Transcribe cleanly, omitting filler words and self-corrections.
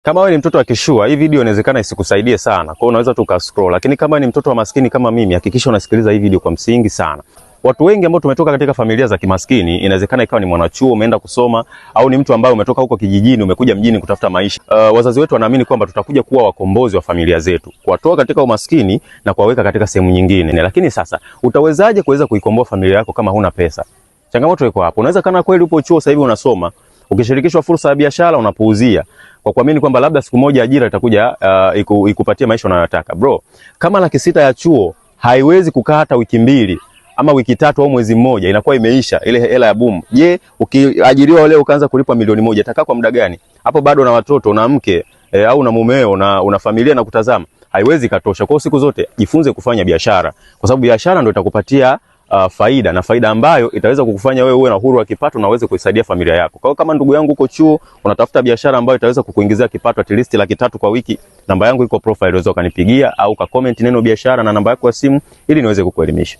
Kama wewe ni mtoto wa kishua, hii video inawezekana isikusaidie sana. Kwa hiyo unaweza tu ukascroll. Lakini kama ni mtoto wa maskini kama mimi, hakikisha unasikiliza hii video kwa msingi sana. Watu wengi ambao tumetoka katika familia za kimaskini, inawezekana ikawa ni mwanachuo umeenda kusoma, au ni mtu ambaye umetoka huko kijijini umekuja mjini kutafuta maisha. Wazazi wetu wanaamini kwamba tutakuja kuwa wakombozi wa familia zetu, kuwatoa katika umaskini na kuwaweka katika sehemu nyingine. Lakini sasa utawezaje kuweza kuikomboa familia yako kama huna pesa? Changamoto iko hapo. Unaweza kana kweli upo chuo sasa hivi unasoma, ukishirikishwa fursa ya biashara unapuuzia kwa kuamini kwamba labda siku moja ajira itakuja ikupatie maisha unayotaka. Bro, kama 600,000 ya chuo haiwezi kukaa hata wiki 2 ama wiki 3 au mwezi mmoja, inakuwa imeisha ile hela ya boom. Je, ukiajiriwa leo ukaanza kulipwa milioni 1, itakaa kwa muda gani? Hapo bado na watoto na mke au na mumeo na una familia na kutazama, haiwezi katosha. Kwa siku zote jifunze kufanya biashara, kwa sababu biashara ndio itakupatia faida, na faida ambayo itaweza kukufanya wewe uwe na uhuru wa kipato na uweze kuisaidia familia yako. Kwa hiyo kama ndugu yangu uko chuo unatafuta biashara ambayo itaweza kukuingizia kipato at least 300,000 kwa wiki, namba yangu iko profile, unaweza ukanipigia au ka comment neno biashara na namba yako ya simu ili niweze kukuelimisha.